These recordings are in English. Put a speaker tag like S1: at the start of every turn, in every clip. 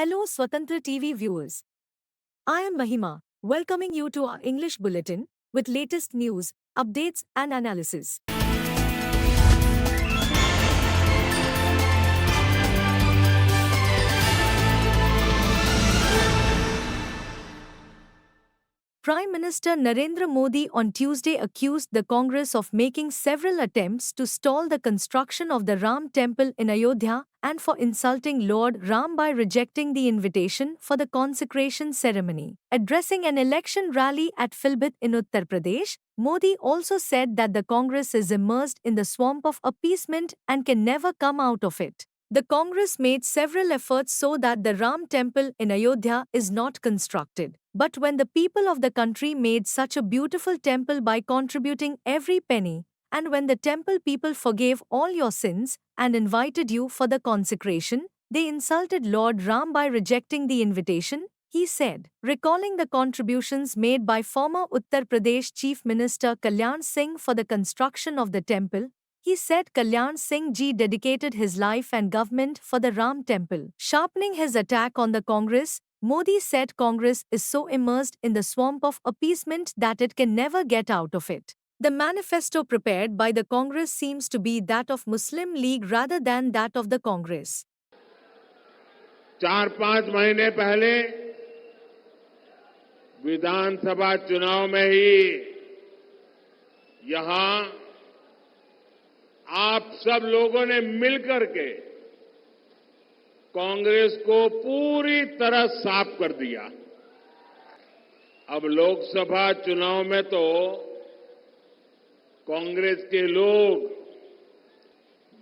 S1: Hello Swatantra TV viewers. I am Mahima, welcoming you to our English Bulletin with latest news, updates and analysis. Prime Minister Narendra Modi on Tuesday accused the Congress of making several attempts to stall the construction of the Ram temple in Ayodhya and for insulting Lord Ram by rejecting the invitation for the consecration ceremony. Addressing an election rally at Filbhit in Uttar Pradesh, Modi also said that the Congress is immersed in the swamp of appeasement and can never come out of it. The Congress made several efforts so that the Ram temple in Ayodhya is not constructed. But when the people of the country made such a beautiful temple by contributing every penny, and when the temple people forgave all your sins and invited you for the consecration, they insulted Lord Ram by rejecting the invitation, he said, recalling the contributions made by former Uttar Pradesh Chief Minister Kalyan Singh for the construction of the temple. He said Kalyan Singh ji dedicated his life and government for the Ram temple. Sharpening his attack on the Congress, Modi said Congress is so immersed in the swamp of appeasement that it can never get out of it. The manifesto prepared by the Congress seems to be that of Muslim League rather than that of the Congress.
S2: 4-5 महीने पहले विधानसभा चुनाव में ही यहां आप सब लोगों ने मिलकर के कांग्रेस को पूरी तरह साफ कर दिया। अब लोकसभा चुनाव में तो कांग्रेस के लोग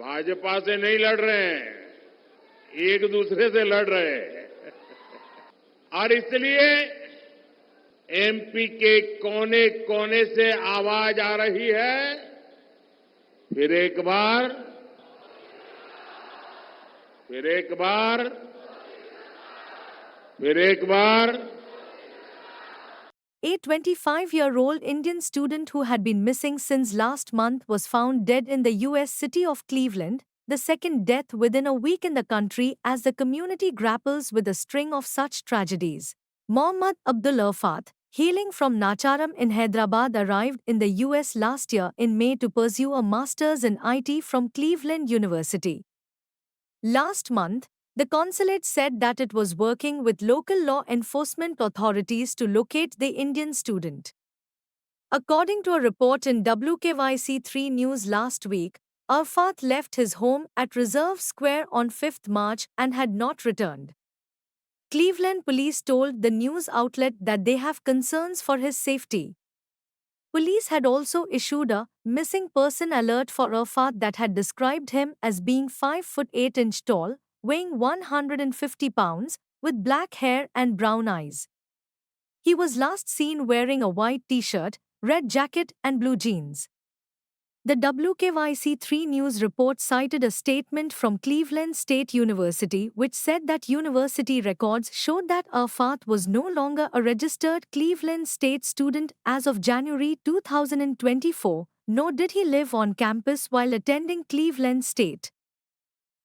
S2: भाजपा से नहीं लड़ रहे हैं, एक दूसरे से लड़ रहे हैं और इसलिए एमपी के कोने कोने से आवाज आ रही है, फिर एक बार
S1: 'A 25-year-old Indian student who had been missing since last month was found dead in the U.S. city of Cleveland, the second death within a week in the country as the community grapples with a string of such tragedies. Mohammad Abdul Arfat, hailing from Nacharam in Hyderabad, arrived in the U.S. last year in May to pursue a master's in IT from Cleveland University. Last month, the consulate said that it was working with local law enforcement authorities to locate the Indian student. According to a report in WKYC3 News last week, Arfat left his home at Reserve Square on 5th March and had not returned. Cleveland police told the news outlet that they have concerns for his safety. Police had also issued a missing person alert for Arfat that had described him as being 5 foot 8 inch tall, weighing 150 pounds, with black hair and brown eyes. He was last seen wearing a white t-shirt, red jacket and blue jeans. The WKYC3 News report cited a statement from Cleveland State University which said that university records showed that Arfat was no longer a registered Cleveland State student as of January 2024, nor did he live on campus while attending Cleveland State.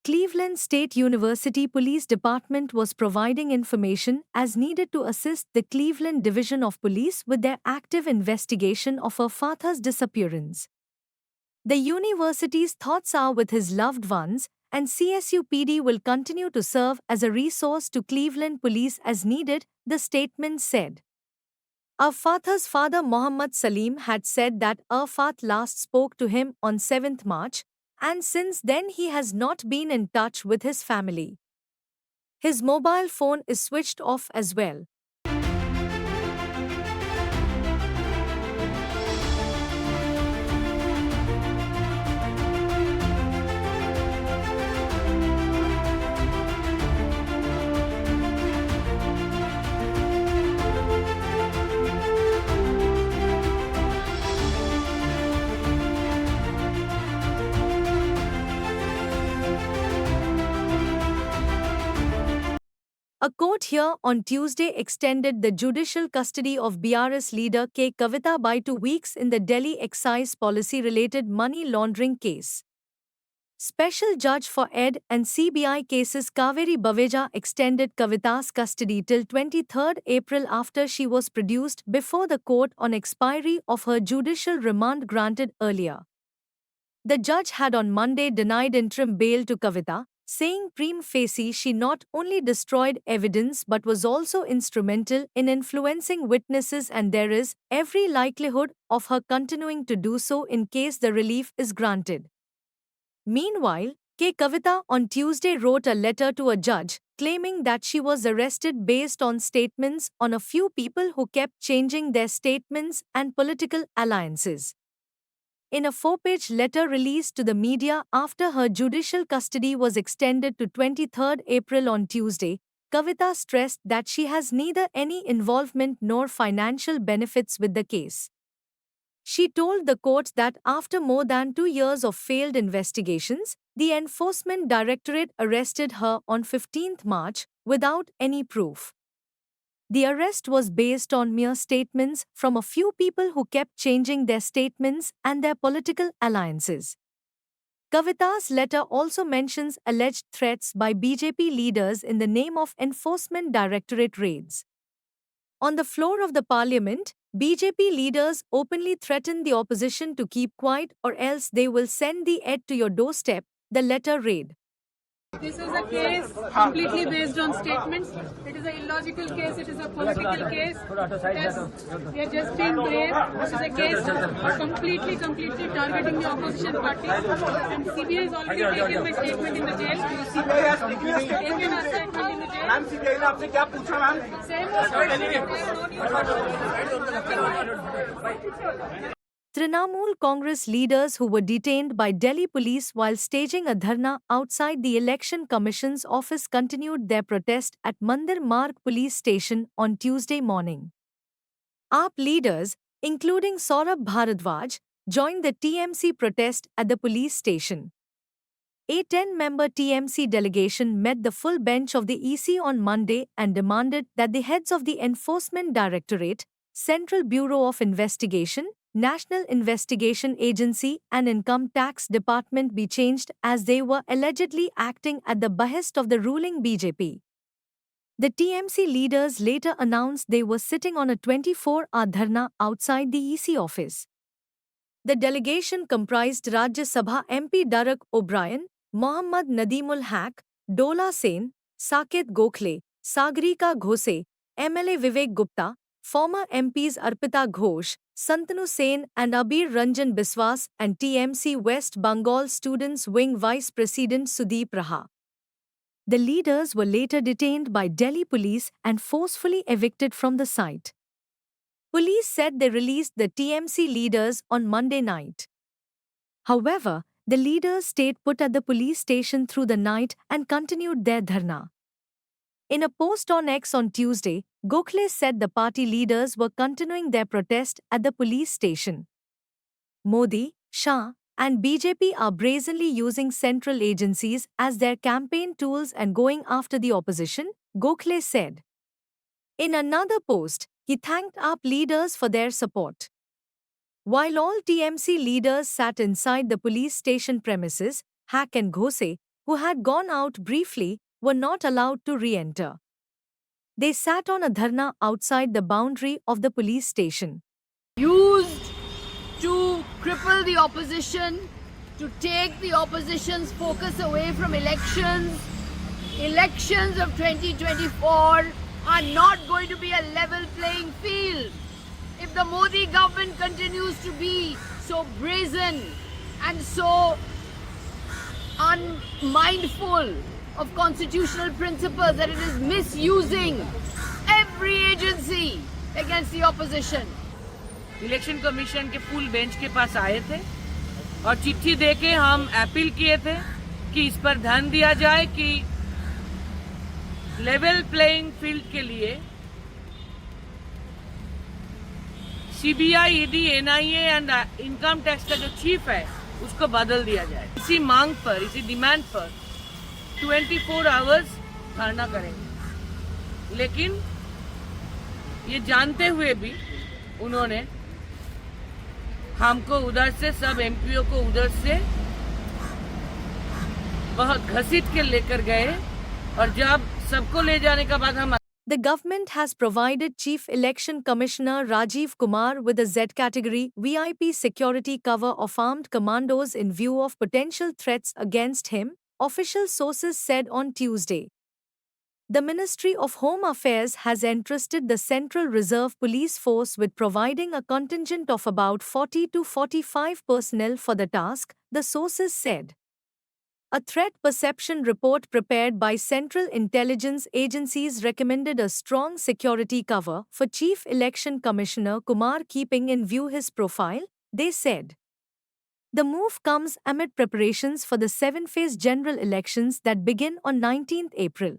S1: Cleveland State University Police Department was providing information as needed to assist the Cleveland Division of Police with their active investigation of Arfat's disappearance. The university's thoughts are with his loved ones, and CSUPD will continue to serve as a resource to Cleveland police as needed, the statement said. Arfat's father Mohammad Salim had said that Arfat last spoke to him on 7th March, and since then he has not been in touch with his family. His mobile phone is switched off as well. A court here on Tuesday extended the judicial custody of BRS leader K. Kavita by 2 weeks in the Delhi excise policy-related money laundering case. Special Judge for ED and CBI cases Kaveri Baveja extended Kavita's custody till 23 April after she was produced before the court on expiry of her judicial remand granted earlier. The judge had on Monday denied interim bail to Kavita, saying prima facie she not only destroyed evidence but was also instrumental in influencing witnesses and there is every likelihood of her continuing to do so in case the relief is granted. Meanwhile, K. Kavita on Tuesday wrote a letter to a judge, claiming that she was arrested based on statements on a few people who kept changing their statements and political alliances. In a 4-page letter released to the media after her judicial custody was extended to 23 April on Tuesday, Kavita stressed that she has neither any involvement nor financial benefits with the case. She told the court that after more than 2 years of failed investigations, the Enforcement Directorate arrested her on 15 March without any proof. The arrest was based on mere statements from a few people who kept changing their statements and their political alliances. Kavita's letter also mentions alleged threats by BJP leaders in the name of Enforcement Directorate raids. On the floor of the parliament, BJP leaders openly threatened the opposition to keep quiet or else they will send the ED to your doorstep, the letter read.
S3: This is a case completely based on statements. It is an illogical case. It is a political case. We are just being brave. This is a case completely targeting the opposition party. And CBI has already taken my statement in the jail. CBI has taken a statement in the jail. Ma'am, CBI ने आपसे क्या पूछा ma'am? Same.
S1: Trinamool Congress leaders who were detained by Delhi police while staging a dharna outside the Election Commission's office continued their protest at Mandir Marg police station on Tuesday morning. AAP leaders, including Saurabh Bharadwaj, joined the TMC protest at the police station. A 10-member TMC delegation met the full bench of the EC on Monday and demanded that the heads of the Enforcement Directorate, Central Bureau of Investigation, National Investigation Agency and Income Tax Department be changed as they were allegedly acting at the behest of the ruling BJP. The TMC leaders later announced they were sitting on a 24-hour dharna outside the EC office. The delegation comprised Rajya Sabha MP Darak O'Brien, Mohammad Nadimul Haq, Dola Sen, Saket Gokhale, Sagarika Ghose, MLA Vivek Gupta, former MPs Arpita Ghosh, Santanu Sen and Abir Ranjan Biswas and TMC West Bengal Students' Wing Vice President Sudeep Raha. The leaders were later detained by Delhi police and forcefully evicted from the site. Police said they released the TMC leaders on Monday night. However, the leaders stayed put at the police station through the night and continued their dharna. In a post on X on Tuesday, Gokhale said the party leaders were continuing their protest at the police station. Modi, Shah, and BJP are brazenly using central agencies as their campaign tools and going after the opposition, Gokhale said. In another post, he thanked AAP leaders for their support. While all TMC leaders sat inside the police station premises, Haq and Ghose, who had gone out briefly, were not allowed to re-enter. They sat on a dharna outside the boundary of the police station.
S4: Used to cripple the opposition, to take the opposition's focus away from elections. Elections of 2024 are not going to be a level playing field. If the Modi government continues to be so brazen and so unmindful of constitutional principles that it is misusing every agency against the opposition.
S5: Election commission के full bench के पास आए थे और चिट्ठी देके हम appeal किए थे कि इस पर ध्यान दिया जाए कि लेवल प्लेइंग फील्ड के लिए CBI, ED, NIA and income tax का जो चीफ है उसको बदल दिया जाए। इसी मांग पर, इसी डिमांड पर 24 आवर्स धरना करेंगे। लेकिन ये जानते हुए भी उन्होंने हमको उधर से, सब एमपीओ को उधर से बहुत घसीट के लेकर गए और जब सबको ले जाने के बाद हम
S1: The government has provided Chief Election Commissioner Rajiv Kumar with a Z category VIP security cover of armed commandos in view of potential threats against him, official sources said on Tuesday. The Ministry of Home Affairs has entrusted the Central Reserve Police Force with providing a contingent of about 40 to 45 personnel for the task, the sources said. A threat perception report prepared by Central Intelligence Agencies recommended a strong security cover for Chief Election Commissioner Kumar, keeping in view his profile, they said. The move comes amid preparations for the seven-phase general elections that begin on 19th April.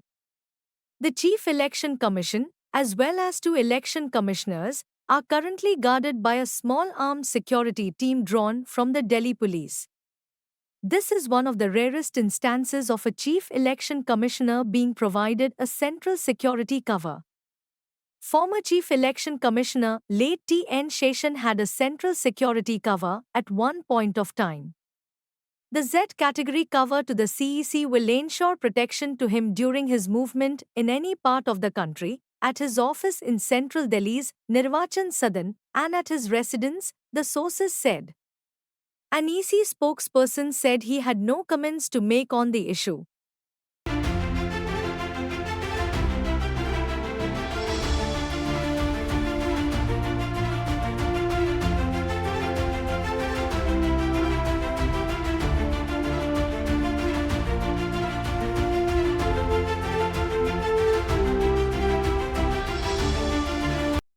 S1: The Chief Election Commission, as well as two election commissioners, are currently guarded by a small armed security team drawn from the Delhi police. This is one of the rarest instances of a chief election commissioner being provided a central security cover. Former Chief Election Commissioner late T.N. Sheshan had a central security cover at one point of time. The Z category cover to the CEC will ensure protection to him during his movement in any part of the country, at his office in central Delhi's Nirvachan Sadan, and at his residence, the sources said. An EC spokesperson said he had no comments to make on the issue.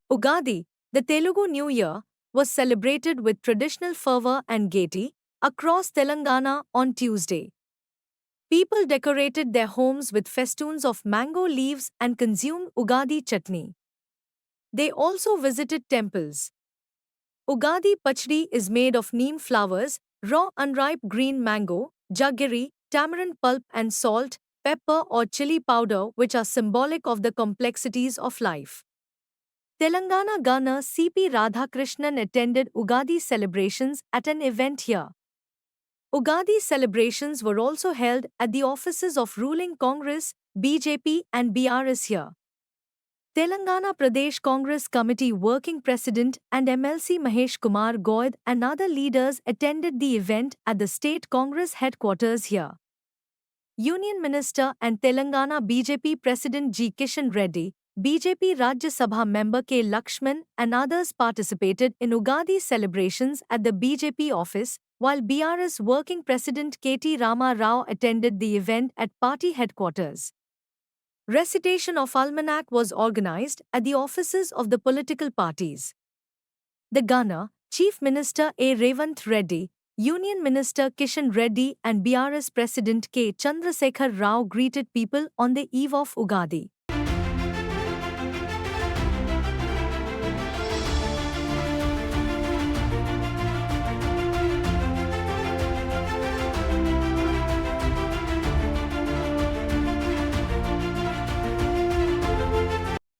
S1: Ugadi, the Telugu New Year, was celebrated with traditional fervor and gaiety across Telangana on Tuesday. People decorated their homes with festoons of mango leaves and consumed Ugadi chutney. They also visited temples. Ugadi pachdi is made of neem flowers, raw unripe green mango, jaggery, tamarind pulp and salt, pepper or chili powder, which are symbolic of the complexities of life. Telangana Governor C.P. Radhakrishnan attended Ugadi celebrations at an event here. Ugadi celebrations were also held at the offices of ruling Congress, BJP and BRS here. Telangana Pradesh Congress Committee Working President and MLC Mahesh Kumar Goyad and other leaders attended the event at the State Congress headquarters here. Union Minister and Telangana BJP President G. Kishan Reddy, BJP Rajya Sabha member K. Lakshman and others participated in Ugadi celebrations at the BJP office, while BRS Working President K.T. Rama Rao attended the event at party headquarters. Recitation of Almanac was organized at the offices of the political parties. The Governor, Chief Minister A. Revant Reddy, Union Minister Kishan Reddy and BRS President K. Chandrasekhar Rao greeted people on the eve of Ugadi.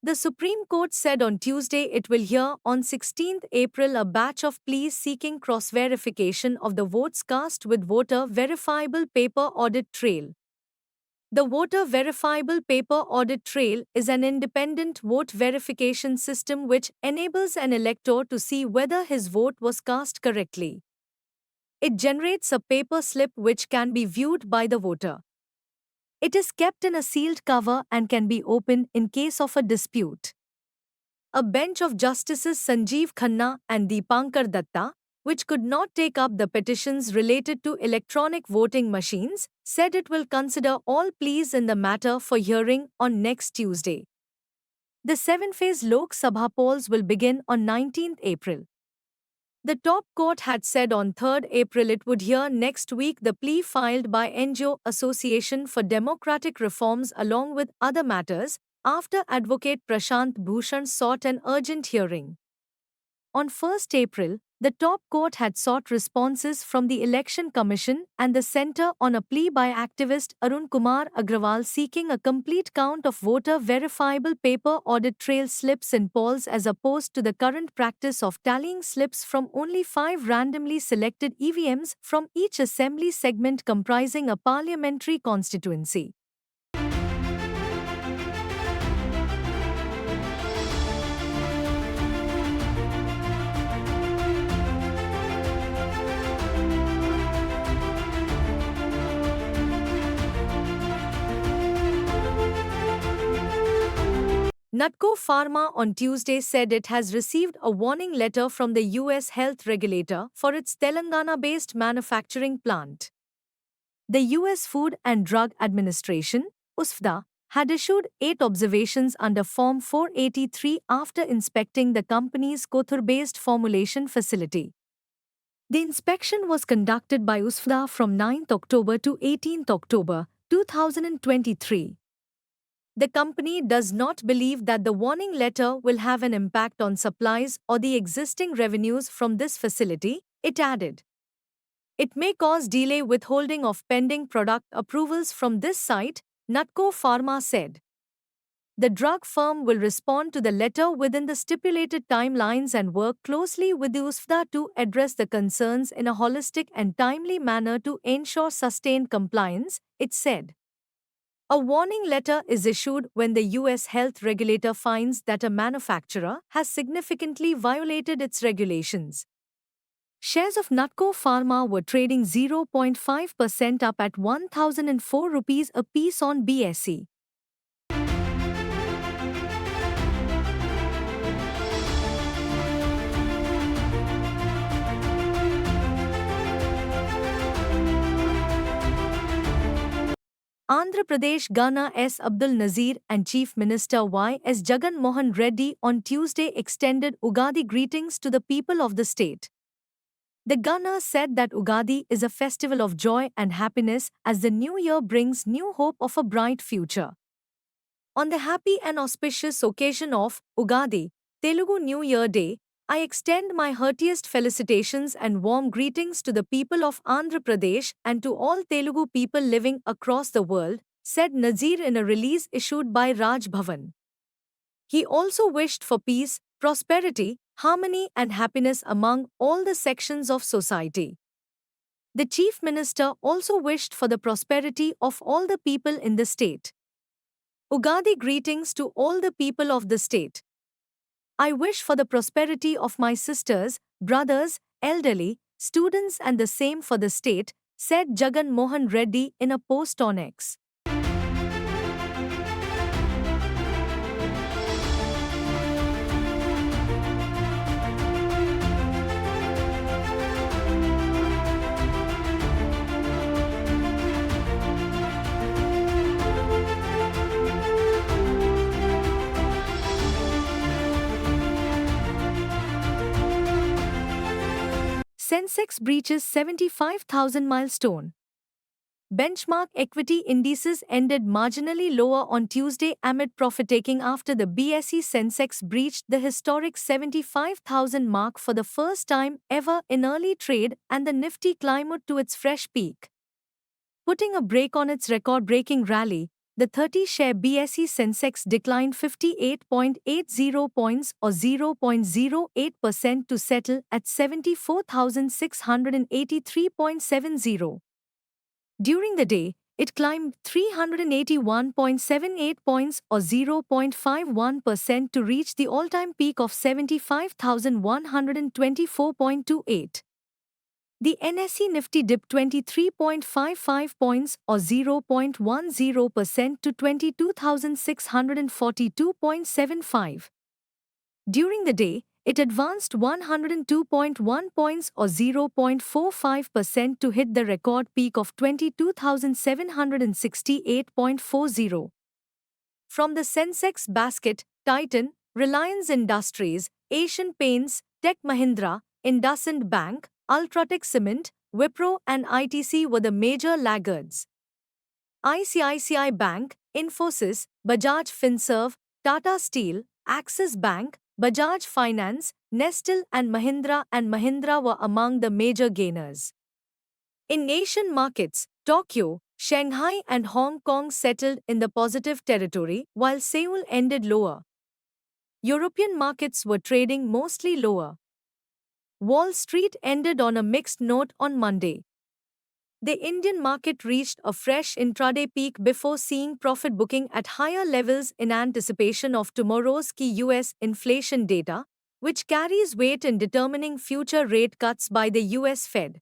S1: The Supreme Court said on Tuesday it will hear on 16th April a batch of pleas seeking cross-verification of the votes cast with voter verifiable paper audit trail. The Voter Verifiable Paper Audit Trail is an independent vote verification system which enables an elector to see whether his vote was cast correctly. It generates a paper slip which can be viewed by the voter. It is kept in a sealed cover and can be opened in case of a dispute. A bench of Justices Sanjeev Khanna and Deepankar Datta, which could not take up the petitions related to electronic voting machines, said it will consider all pleas in the matter for hearing on next Tuesday. The seven-phase Lok Sabha polls will begin on 19th April. The top court had said on 3rd April it would hear next week the plea filed by NGO Association for Democratic Reforms along with other matters, after Advocate Prashant Bhushan sought an urgent hearing. On 1st April, The top court had sought responses from the Election Commission and the Centre on a plea by activist Arun Kumar Agrawal seeking a complete count of voter verifiable paper audit trail slips in polls as opposed to the current practice of tallying slips from only 5 randomly selected EVMs from each assembly segment comprising a parliamentary constituency. Nutco Pharma on Tuesday said it has received a warning letter from the U.S. health regulator for its Telangana-based manufacturing plant. The U.S. Food and Drug Administration, USFDA, had issued 8 observations under Form 483 after inspecting the company's Kothur-based formulation facility. The inspection was conducted by USFDA from 9 October to 18 October 2023. The company does not believe that the warning letter will have an impact on supplies or the existing revenues from this facility, it added. It may cause delay withholding of pending product approvals from this site, Nutco Pharma said. The drug firm will respond to the letter within the stipulated timelines and work closely with the USFDA to address the concerns in a holistic and timely manner to ensure sustained compliance, it said. A warning letter is issued when the U.S. health regulator finds that a manufacturer has significantly violated its regulations. Shares of Nutco Pharma were trading 0.5% up at 1,004 rupees a piece on BSE. Andhra Pradesh Governor S. Abdul Nazir and Chief Minister Y. S. Jagan Mohan Reddy on Tuesday extended Ugadi greetings to the people of the state. The governor said that Ugadi is a festival of joy and happiness as the new year brings new hope of a bright future. On the happy and auspicious occasion of Ugadi, Telugu New Year Day, I extend my heartiest felicitations and warm greetings to the people of Andhra Pradesh and to all Telugu people living across the world, said Nazir in a release issued by Raj Bhavan. He also wished for peace, prosperity, harmony and happiness among all the sections of society. The Chief Minister also wished for the prosperity of all the people in the state. Ugadi greetings to all the people of the state. I wish for the prosperity of my sisters, brothers, elderly, students and the same for the state, said Jagan Mohan Reddy in a post on X. Sensex breaches 75,000 milestone. Benchmark equity indices ended marginally lower on Tuesday amid profit-taking after the BSE Sensex breached the historic 75,000 mark for the first time ever in early trade and the Nifty climbed to its fresh peak. Putting a break on its record-breaking rally, the 30-share BSE Sensex declined 58.80 points or 0.08% to settle at 74,683.70. During the day, it climbed 381.78 points or 0.51% to reach the all-time peak of 75,124.28. The NSE Nifty dipped 23.55 points or 0.10% to 22,642.75. During the day, it advanced 102.1 points or 0.45% to hit the record peak of 22,768.40. From the Sensex basket, Titan, Reliance Industries, Asian Paints, Tech Mahindra, IndusInd Bank, Ultratech Cement, Wipro and ITC were the major laggards. ICICI Bank, Infosys, Bajaj Finserv, Tata Steel, Axis Bank, Bajaj Finance, Nestle and Mahindra were among the major gainers. In Asian markets, Tokyo, Shanghai and Hong Kong settled in the positive territory, while Seoul ended lower. European markets were trading mostly lower. Wall Street ended on a mixed note on Monday. The Indian market reached a fresh intraday peak before seeing profit booking at higher levels in anticipation of tomorrow's key US inflation data, which carries weight in determining future rate cuts by the US Fed.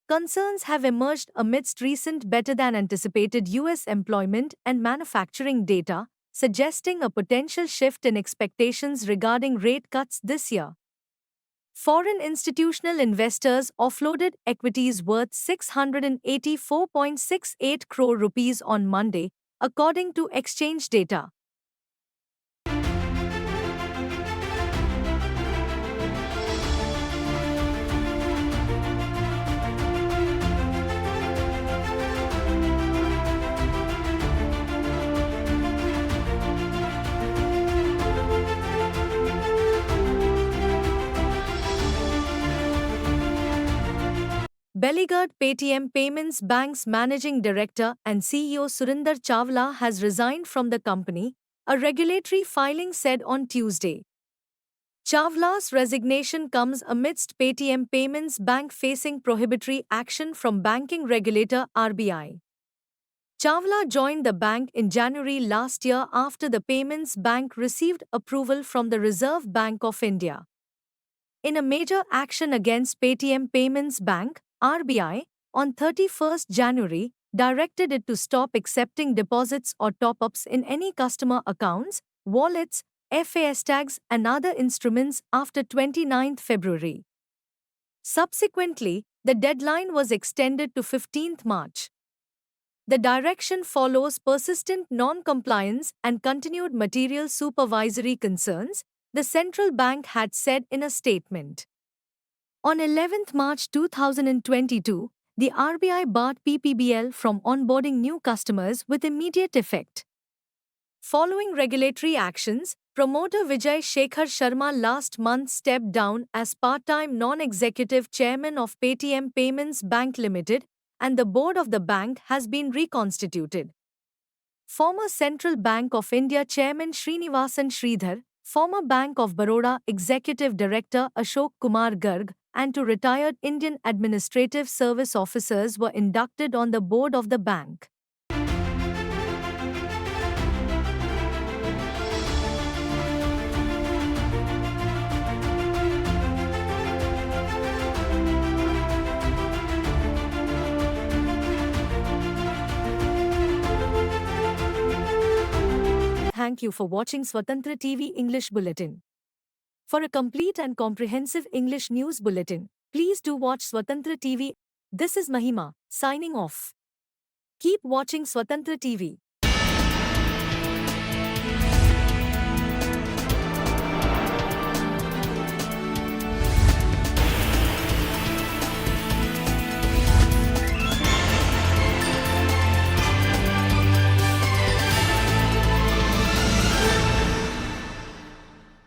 S1: Concerns have emerged amidst recent better-than-anticipated U.S. employment and manufacturing data, suggesting a potential shift in expectations regarding rate cuts this year. Foreign institutional investors offloaded equities worth 684.68 crore rupees on Monday, according to exchange data. Beleaguered Paytm Payments Bank's managing director and CEO Surinder Chawla has resigned from the company, a regulatory filing said on Tuesday. Chawla's resignation comes amidst Paytm Payments Bank facing prohibitory action from banking regulator RBI. Chawla joined the bank in January last year after the payments bank received approval from the Reserve Bank of India. In a major action against Paytm Payments Bank, RBI, on 31 January, directed it to stop accepting deposits or top-ups in any customer accounts, wallets, FAS tags and other instruments after 29 February. Subsequently, the deadline was extended to 15 March. The direction follows persistent non-compliance and continued material supervisory concerns, the central bank had said in a statement. On 11 March 2022, the RBI barred PPBL from onboarding new customers with immediate effect. Following regulatory actions, promoter Vijay Shekhar Sharma last month stepped down as part-time non-executive chairman of Paytm Payments Bank Limited, and the board of the bank has been reconstituted. Former Central Bank of India Chairman Srinivasan Sridhar, former Bank of Baroda Executive Director Ashok Kumar Garg, and two retired Indian Administrative Service officers were inducted on the board of the bank. Thank you for watching Swatantra TV English Bulletin. For a complete and comprehensive English news bulletin, please do watch Swatantra TV. This is Mahima, signing off. Keep watching Swatantra TV.